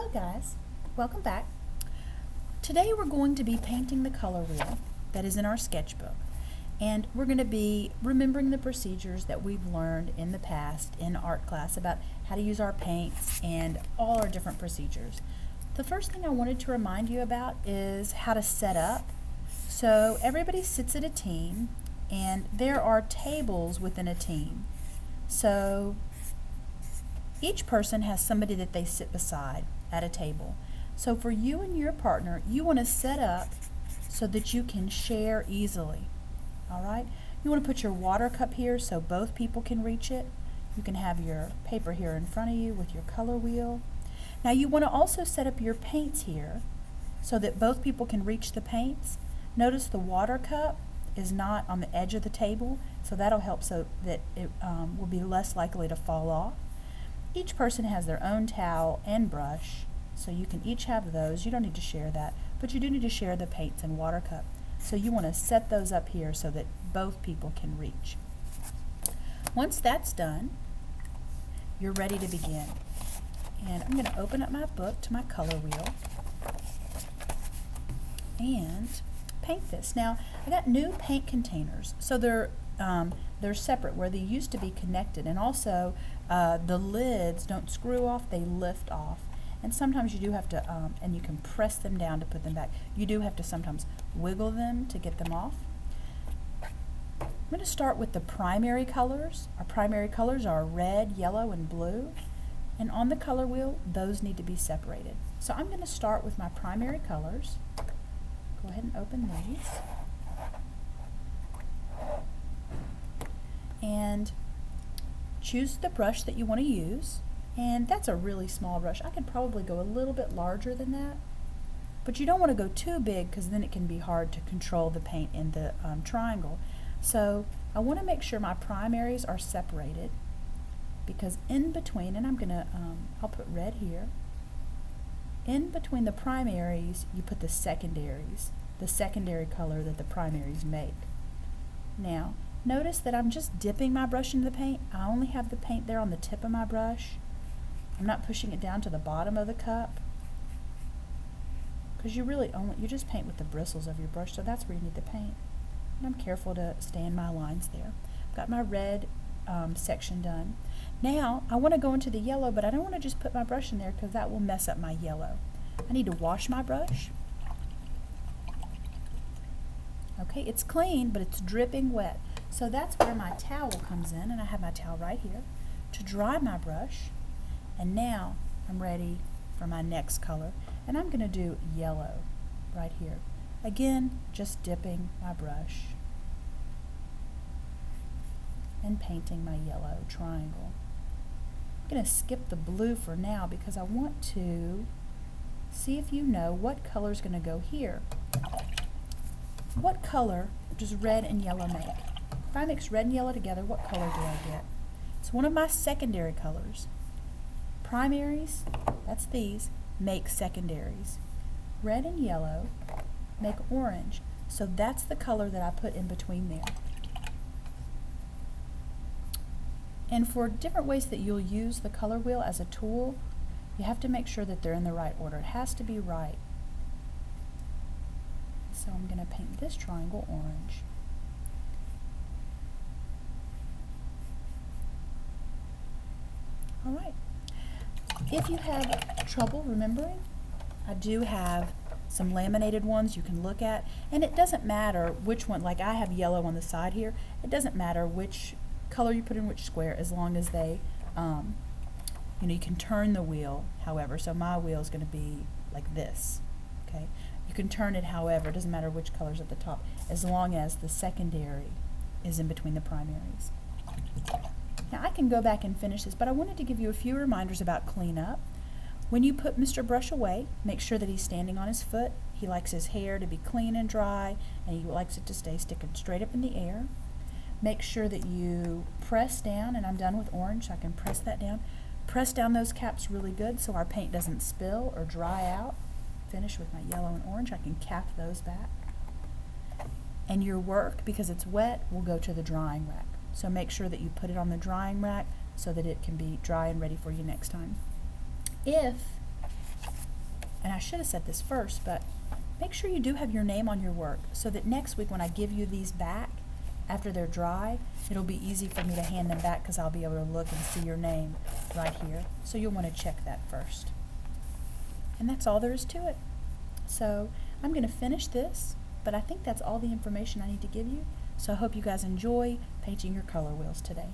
Hello guys, welcome back. Today we're going to be painting the color wheel that is in our sketchbook, and we're going to be remembering the procedures that we've learned in the past in art class about how to use our paints and all our different procedures. The first thing I wanted to remind you about is how to set up. So everybody sits at a team, and there are tables within a team. So each person has somebody that they sit beside at a table. So for you and your partner, you want to set up so that you can share easily. All right? You want to put your water cup here so both people can reach it. You can have your paper here in front of you with your color wheel. Now you want to also set up your paints here so that both people can reach the paints. Notice the water cup is not on the edge of the table, so that'll help so that it will be less likely to fall off. Each person has their own towel and brush, so you can each have those. You don't need to share that, but you do need to share the paints and water cup. So you want to set those up here so that both people can reach. Once that's done, you're ready to begin. And I'm going to open up my book to my color wheel and paint this. Now, I got new paint containers, so they're separate where they used to be connected, and also the lids don't screw off, they lift off. And sometimes you do have to, and you can press them down to put them back. You do have to sometimes wiggle them to get them off. I'm going to start with the primary colors. Our primary colors are red, yellow, and blue. And on the color wheel, those need to be separated. So I'm going to start with my primary colors. Go ahead and open these. And choose the brush that you want to use. And that's a really small brush. I could probably go a little bit larger than that. But you don't want to go too big because then it can be hard to control the paint in the triangle. So I want to make sure my primaries are separated, because in between, and I'm going to, I'll put red here. In between the primaries, you put the secondary color that the primaries make. Now, notice that I'm just dipping my brush into the paint. I only have the paint there on the tip of my brush. I'm not pushing it down to the bottom of the cup, because you just paint with the bristles of your brush, so that's where you need the paint. And I'm careful to stay in my lines there. I've got my red section done. Now I want to go into the yellow, but I don't want to just put my brush in there because that will mess up my yellow. I need to wash my brush. Okay, it's clean, but it's dripping wet. So that's where my towel comes in, and I have my towel right here to dry my brush. And now I'm ready for my next color, and I'm going to do yellow right here. Again, just dipping my brush and painting my yellow triangle. I'm going to skip the blue for now because I want to see if you know what color is going to go here. What color does red and yellow make? If I mix red and yellow together, what color do I get? It's one of my secondary colors. Primaries, that's these, make secondaries. Red and yellow make orange, so that's the color that I put in between there. And for different ways that you'll use the color wheel as a tool, you have to make sure that they're in the right order. It has to be right. So I'm going to paint this triangle orange. All right. If you have trouble remembering, I do have some laminated ones you can look at, and it doesn't matter which one. Like I have yellow on the side here. It doesn't matter which color you put in which square, as long as they, you can turn the wheel, however. So my wheel is going to be like this, okay? You can turn it however, it doesn't matter which color's at the top, as long as the secondary is in between the primaries. Now I can go back and finish this, but I wanted to give you a few reminders about cleanup. When you put Mr. Brush away, make sure that he's standing on his foot. He likes his hair to be clean and dry, and he likes it to stay sticking straight up in the air. Make sure that you press down, and I'm done with orange, so I can press that down. Press down those caps really good so our paint doesn't spill or dry out. Finish with my yellow and orange. I can cap those back. And your work, because it's wet, will go to the drying rack. So make sure that you put it on the drying rack so that it can be dry and ready for you next time. If and I should have said this first, but make sure you do have your name on your work so that next week when I give you these back, after they're dry, it'll be easy for me to hand them back because I'll be able to look and see your name right here. So you'll want to check that first. And that's all there is to it. So I'm going to finish this, but I think that's all the information I need to give you. So I hope you guys enjoy painting your color wheels today.